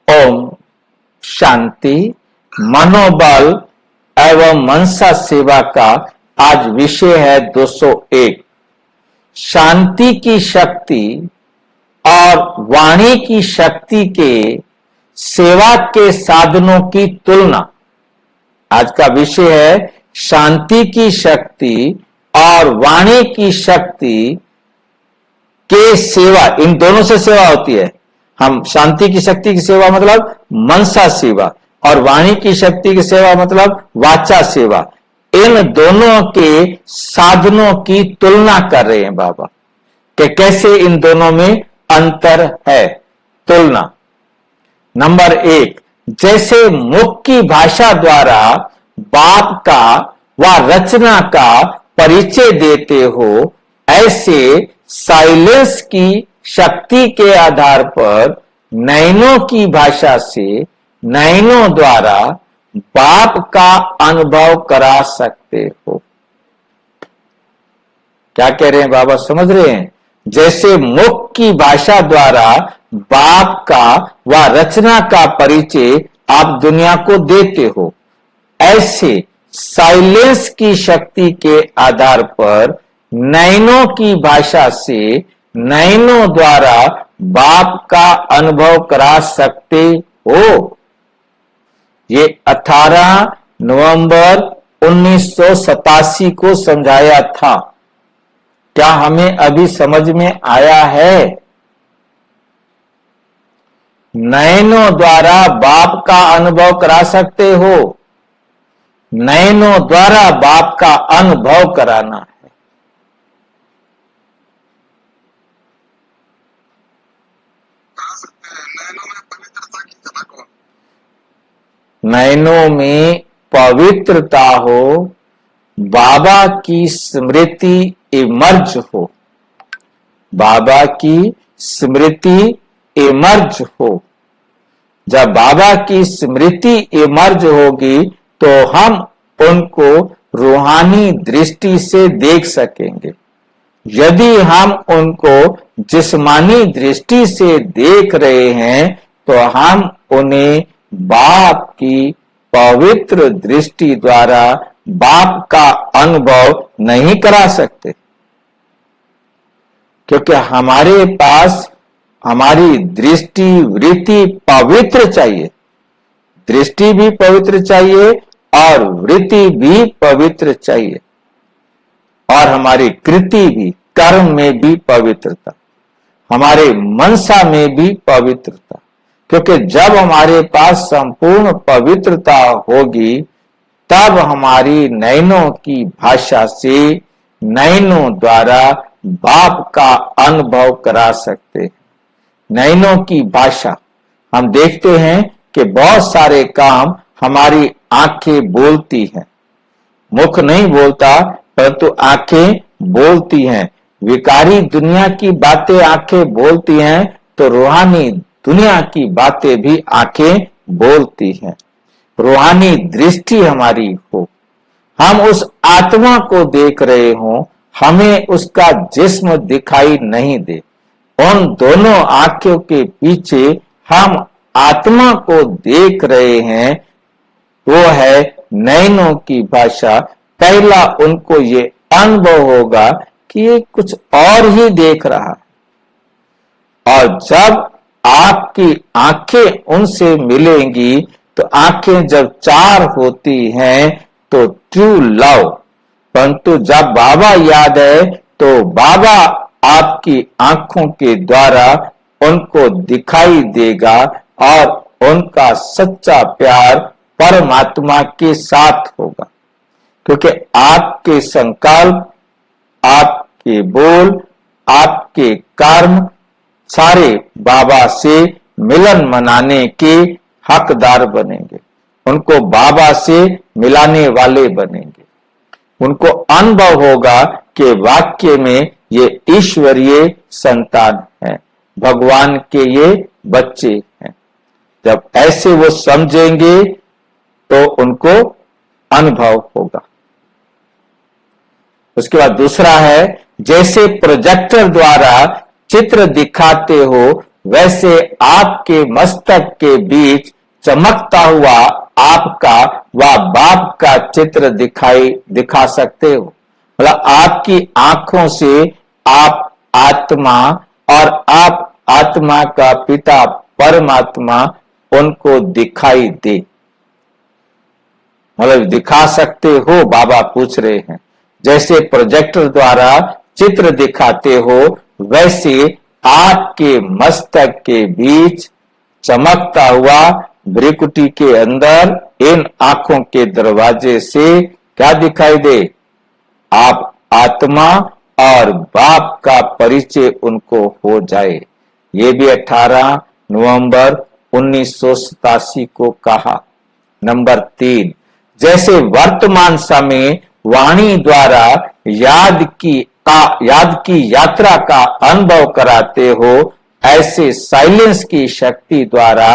ओम शांति। मनोबल एवं मनसा सेवा का आज विषय है 201। शांति की शक्ति और वाणी की शक्ति के सेवा के साधनों की तुलना। आज का विषय है शांति की शक्ति और वाणी की शक्ति के सेवा। इन दोनों से सेवा होती है। हम शांति की शक्ति की सेवा मतलब मनसा सेवा और वाणी की शक्ति की सेवा मतलब वाचा सेवा। इन दोनों के साधनों की तुलना कर रहे हैं बाबा कि कैसे इन दोनों में अंतर है। तुलना नंबर 1, जैसे मुख की भाषा द्वारा बाप का व रचना का परिचय देते हो, ऐसे साइलेंस की शक्ति के आधार पर नयनों की भाषा से नयनों द्वारा बाप का अनुभव करा सकते हो। क्या कह रहे हैं बाबा, समझ रहे हैं? जैसे मुख की भाषा द्वारा बाप का व रचना का परिचय आप दुनिया को देते हो, ऐसे साइलेंस की शक्ति के आधार पर नयनों की भाषा से नयनों द्वारा बाप का अनुभव करा सकते हो। ये 18 नवंबर 1987 को समझाया था। क्या हमें अभी समझ में आया है? नयनों द्वारा बाप का अनुभव करा सकते हो। नयनों द्वारा बाप का अनुभव कराना है। नयनों में पवित्रता हो, बाबा की स्मृति इमर्ज हो। बाबा की स्मृति इमर्ज हो। जब बाबा की स्मृति इमर्ज होगी तो हम उनको रूहानी दृष्टि से देख सकेंगे। यदि हम उनको जिस्मानी दृष्टि से देख रहे हैं तो हम उन्हें बाप की पवित्र दृष्टि द्वारा बाप का अनुभव नहीं करा सकते, क्योंकि हमारे पास हमारी दृष्टि वृत्ति पवित्र चाहिए। दृष्टि भी पवित्र चाहिए और वृत्ति भी पवित्र चाहिए, और हमारी कृति भी, कर्म में भी पवित्रता, हमारे मनसा में भी पवित्रता। क्योंकि जब हमारे पास संपूर्ण पवित्रता होगी तब हमारी नयनों की भाषा से नयनों द्वारा बाप का अनुभव करा सकते हैं। नयनों की भाषा हम देखते हैं कि बहुत सारे काम हमारी आंखें बोलती हैं। मुख नहीं बोलता परंतु आंखें बोलती हैं। विकारी दुनिया की बातें आंखें बोलती हैं तो रूहानी दुनिया की बातें भी आंखें बोलती हैं। रूहानी दृष्टि हमारी हो, हम उस आत्मा को देख रहे हो, हमें उसका जिस्म दिखाई नहीं दे। उन दोनों आंखों के पीछे हम आत्मा को देख रहे हैं। वो है नयनों की भाषा। पहला उनको ये अनुभव होगा कि ये कुछ और ही देख रहा है, और जब आपकी आंखें उनसे मिलेंगी तो आंखें जब चार होती हैं तो ट्रू लव। परंतु जब बाबा याद है तो बाबा आपकी आंखों के द्वारा उनको दिखाई देगा और उनका सच्चा प्यार परमात्मा के साथ होगा। क्योंकि आपके संकल्प, आपके बोल, आपके कर्म सारे बाबा से मिलन मनाने के हकदार बनेंगे। उनको बाबा से मिलाने वाले बनेंगे। उनको अनुभव होगा कि वाक्य में ये ईश्वरीय संतान है, भगवान के ये बच्चे हैं। जब ऐसे वो समझेंगे तो उनको अनुभव होगा। उसके बाद दूसरा है, जैसे प्रोजेक्टर द्वारा चित्र दिखाते हो वैसे आपके मस्तक के बीच चमकता हुआ आपका व बाप का चित्र दिखा सकते हो। मतलब आपकी आंखों से आप आत्मा और आप आत्मा का पिता परमात्मा उनको दिखाई दे, मतलब दिखा सकते हो, बाबा पूछ रहे हैं। जैसे प्रोजेक्टर द्वारा चित्र दिखाते हो, वैसे आपके मस्तक के बीच चमकता हुआ भ्रिकुटी के अंदर इन आंखों के दरवाजे से क्या दिखाई दे? आप आत्मा और बाप का परिचय उनको हो जाए। ये भी 18 नवंबर 1987 को कहा। नंबर 3, जैसे वर्तमान समय वाणी द्वारा याद की यात्रा का अनुभव कराते हो, ऐसे साइलेंस की शक्ति द्वारा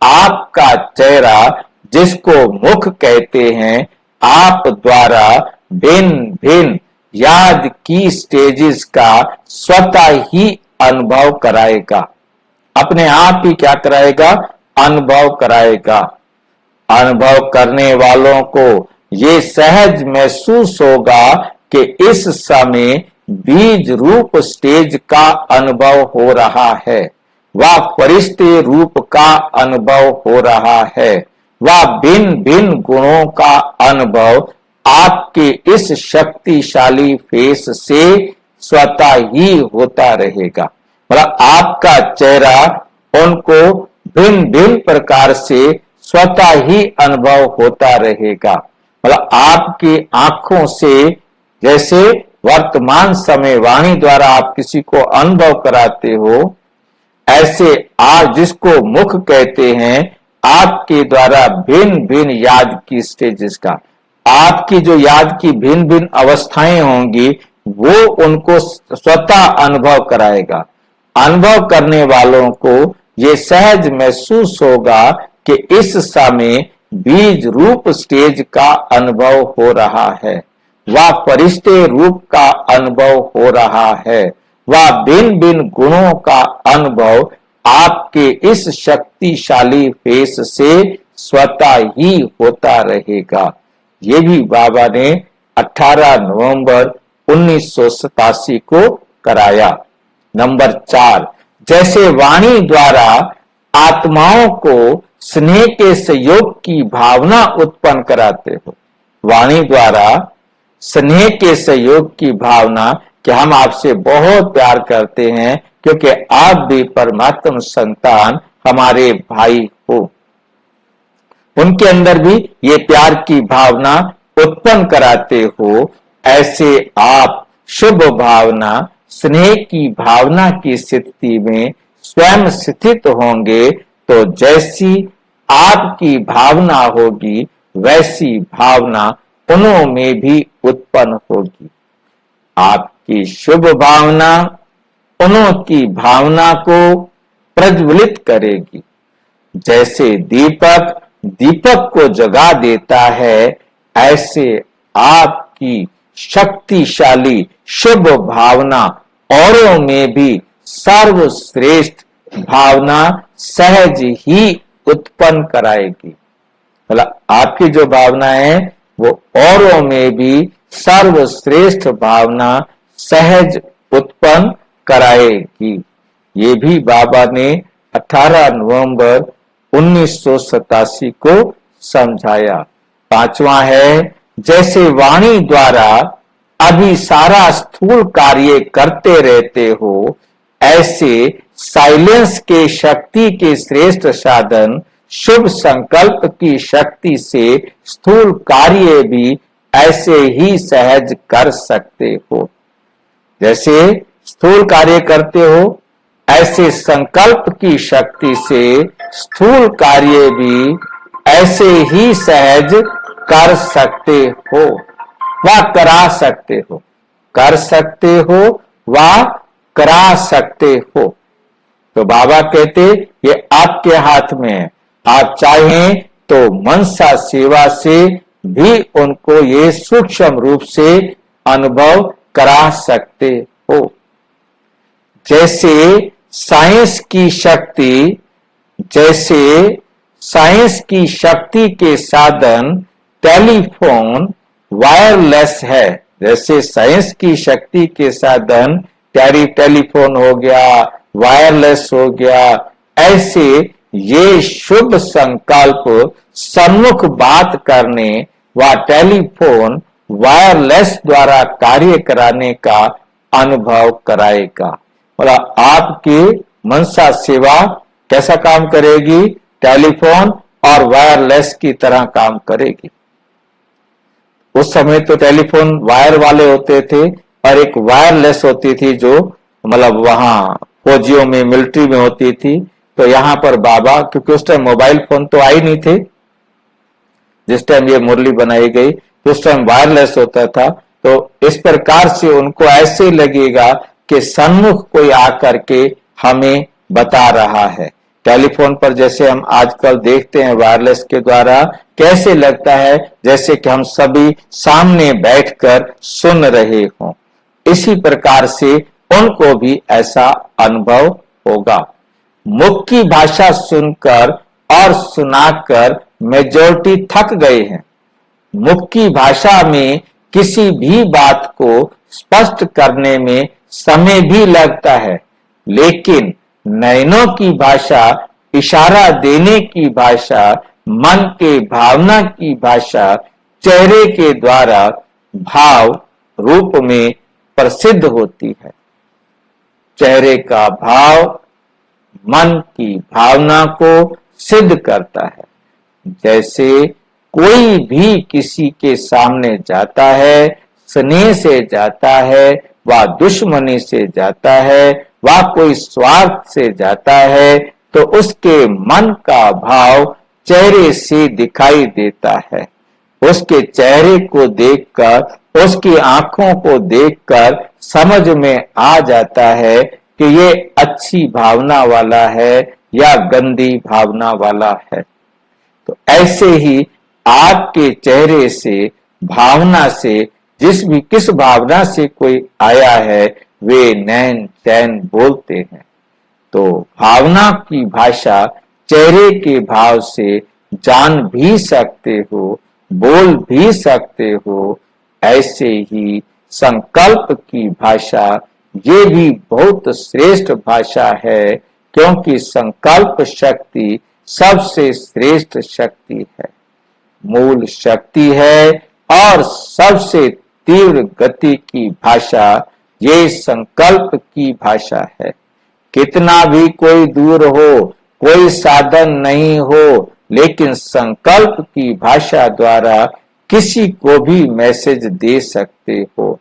आपका चेहरा, जिसको मुख कहते हैं, आप द्वारा भिन्न भिन्न याद की स्टेजेस का स्वतः ही अनुभव कराएगा। अपने आप ही क्या कराएगा? अनुभव कराएगा। अनुभव करने वालों को ये सहज महसूस होगा कि इस समय बीज रूप स्टेज का अनुभव हो रहा है, वह फरिश्ते रूप का अनुभव हो रहा है, वह भिन्न भिन्न गुणों का अनुभव आपके इस शक्तिशाली फेस से स्वतः ही होता रहेगा। मतलब आपका चेहरा उनको भिन्न भिन्न प्रकार से स्वतः ही अनुभव होता रहेगा। मतलब आपकी आंखों से जैसे वर्तमान समय वाणी द्वारा आप किसी को अनुभव कराते हो, ऐसे आप जिसको मुख कहते हैं, आपके द्वारा भिन्न भिन्न याद की स्टेजेस का, आपकी जो याद की भिन्न भिन्न अवस्थाएं होंगी, वो उनको स्वतः अनुभव कराएगा। अनुभव करने वालों को ये सहज महसूस होगा कि इस समय बीज रूप स्टेज का अनुभव हो रहा है, वह फरिश्ते रूप का अनुभव हो रहा है, वह भिन्न भिन्न गुणों का अनुभव आपके इस शक्तिशाली फेस से स्वतः ही होता रहेगा। ये भी बाबा ने 18 नवंबर 1987 को कराया। नंबर 4, जैसे वाणी द्वारा आत्माओं को स्नेह के सहयोग की भावना उत्पन्न कराते हो। वाणी द्वारा स्नेह के सहयोग की भावना कि हम आपसे बहुत प्यार करते हैं, क्योंकि आप भी परमात्मा संतान हमारे भाई हो। उनके अंदर भी ये प्यार की भावना उत्पन्न कराते हो। ऐसे आप शुभ भावना, स्नेह की भावना की स्थिति में स्वयं स्थित होंगे, तो जैसी आपकी भावना होगी, वैसी भावना उन्हों में भी उत्पन्न होगी। आपकी शुभ भावना उन्हों की भावना को प्रज्वलित करेगी। जैसे दीपक दीपक को जगा देता है, ऐसे आपकी शक्तिशाली शुभ भावना औरों में भी सर्वश्रेष्ठ भावना सहज ही उत्पन्न कराएगी। मतलब आपकी जो भावना है वो औरों में भी सर्वश्रेष्ठ भावना सहज उत्पन्न कराएगी। ये भी बाबा ने 18 नवंबर 1987 को समझाया। 5वां है, जैसे वाणी द्वारा अभी सारा स्थूल कार्य करते रहते हो, ऐसे साइलेंस के शक्ति के श्रेष्ठ साधन शुभ संकल्प की शक्ति से स्थूल कार्य भी ऐसे ही सहज कर सकते हो। जैसे स्थूल कार्य करते हो, ऐसे संकल्प की शक्ति से स्थूल कार्य भी ऐसे ही सहज कर सकते हो, व करा सकते हो। कर सकते हो व करा सकते हो। तो बाबा कहते ये आपके हाथ में है। आप चाहें तो मनसा सेवा से भी उनको ये सूक्ष्म रूप से अनुभव करा सकते हो। जैसे साइंस की शक्ति, जैसे साइंस की शक्ति के साधन टेलीफोन वायरलेस है, जैसे साइंस की शक्ति के साधन टेलीफोन हो गया, वायरलेस हो गया, ऐसे ये शुभ संकल्प सम्मुख बात करने व टेलीफोन वायरलेस द्वारा कार्य कराने का अनुभव कराएगा। बोला आपकी मनसा सेवा कैसा काम करेगी? टेलीफोन और वायरलेस की तरह काम करेगी। उस समय तो टेलीफोन वायर वाले होते थे और एक वायरलेस होती थी जो मतलब वहां फौजियों में, मिलिट्री में होती थी। तो यहां पर बाबा, क्योंकि उस टाइम मोबाइल फोन तो आई नहीं थे, जिस टाइम ये मुरली बनाई गई तो उस टाइम वायरलेस होता था। तो इस प्रकार से उनको ऐसे लगेगा कि सन्मुख कोई आकर के हमें बता रहा है। टेलीफोन पर जैसे हम आजकल देखते हैं वायरलेस के द्वारा, कैसे लगता है जैसे कि हम सभी सामने बैठकर सुन रहे हों। इसी प्रकार से उनको भी ऐसा अनुभव होगा। मुख की भाषा सुनकर और सुनाकर मेजॉरिटी थक गए हैं। मुख की भाषा में किसी भी बात को स्पष्ट करने में समय भी लगता है, लेकिन नयनों की भाषा, इशारा देने की भाषा, मन के भावना की भाषा चेहरे के द्वारा भाव रूप में प्रसिद्ध होती है। चेहरे का भाव मन की भावना को सिद्ध करता है। जैसे कोई भी किसी के सामने जाता है, स्नेह से जाता है, व दुश्मनी से जाता है, व कोई स्वार्थ से जाता है, तो उसके मन का भाव चेहरे से दिखाई देता है। उसके चेहरे को देखकर, उसकी आंखों को देखकर समझ में आ जाता है कि ये अच्छी भावना वाला है या गंदी भावना वाला है। तो ऐसे ही आपके चेहरे से, भावना से, किस भावना से कोई आया है, वे नैन चैन बोलते हैं। तो भावना की भाषा चेहरे के भाव से जान भी सकते हो, बोल भी सकते हो। ऐसे ही संकल्प की भाषा, ये भी बहुत श्रेष्ठ भाषा है, क्योंकि संकल्प शक्ति सबसे श्रेष्ठ शक्ति है, मूल शक्ति है और सबसे तीव्र गति की भाषा ये संकल्प की भाषा है। कितना भी कोई दूर हो, कोई साधन नहीं हो, लेकिन संकल्प की भाषा द्वारा किसी को भी मैसेज दे सकते हो।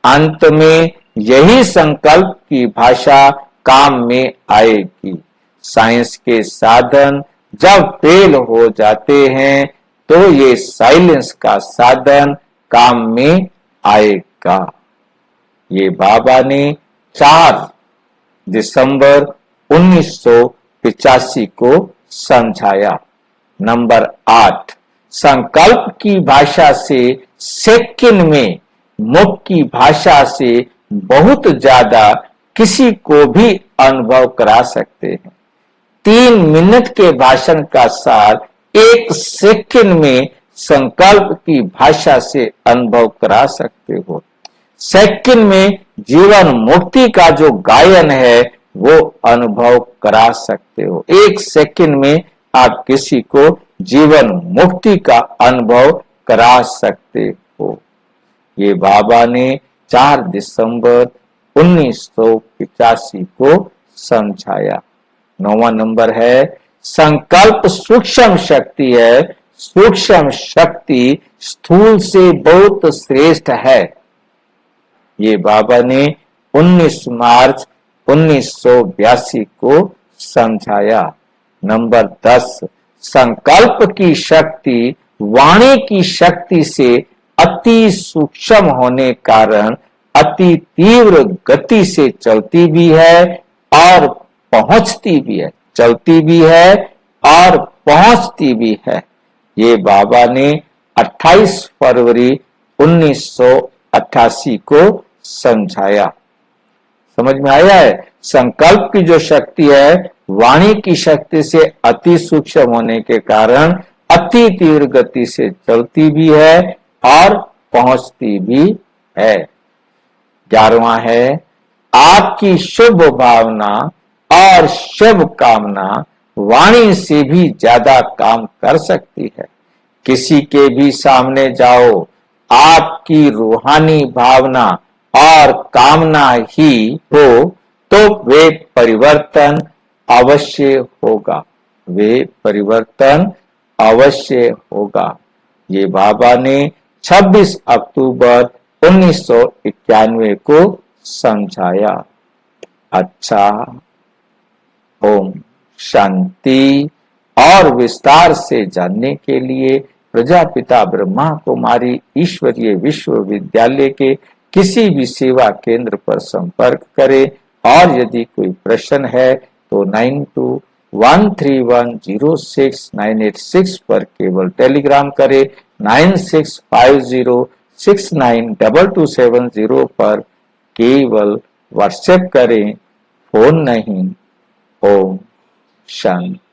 अंत में यही संकल्प की भाषा काम में आएगी। साइंस के साधन जब फेल हो जाते हैं तो ये साइलेंस का साधन काम में आएगा। ये बाबा ने 4 दिसंबर 1985 को समझाया। नंबर 8, संकल्प की भाषा से सेकंड में मुख की भाषा से बहुत ज्यादा किसी को भी अनुभव करा सकते हैं। 3 मिनट के भाषण का सार 1 सेकंड में संकल्प की भाषा से अनुभव करा सकते हो। सेकंड में जीवन मुक्ति का जो गायन है वो अनुभव करा सकते हो। 1 सेकंड में आप किसी को जीवन मुक्ति का अनुभव करा सकते हो। ये बाबा ने 4 दिसंबर 1985 को समझाया। 9वां नंबर है, संकल्प सूक्ष्म शक्ति है। सूक्ष्म शक्ति स्थूल से बहुत श्रेष्ठ है। ये बाबा ने 19 मार्च 1982 को समझाया। नंबर 10, संकल्प की शक्ति वाणी की शक्ति से अति सूक्ष्म होने कारण अति तीव्र गति से चलती भी है और पहुंचती भी है। चलती भी है और पहुंचती भी है। ये बाबा ने 28 फरवरी 1988 को समझाया। समझ में आया है? संकल्प की जो शक्ति है वाणी की शक्ति से अति सूक्ष्म होने के कारण अति तीव्र गति से चलती भी है और पहुंचती भी है। 11वां है आपकी शुभ भावना और शुभ कामना वाणी से भी ज्यादा काम कर सकती है। किसी के भी सामने जाओ, आपकी रूहानी भावना और कामना ही हो तो वे परिवर्तन अवश्य होगा, वे परिवर्तन अवश्य होगा। ये बाबा ने 26 अक्टूबर 1991 को समझाया। अच्छा, ओम शांति। और विस्तार से जानने के लिए प्रजापिता ब्रह्मा कुमारी ईश्वरीय विश्वविद्यालय के किसी भी सेवा केंद्र पर संपर्क करें और यदि कोई प्रश्न है तो 9213106986 पर केवल टेलीग्राम करें, 9650692270 पर केवल व्हाट्सएप करें, फोन नहीं। ओम शांति।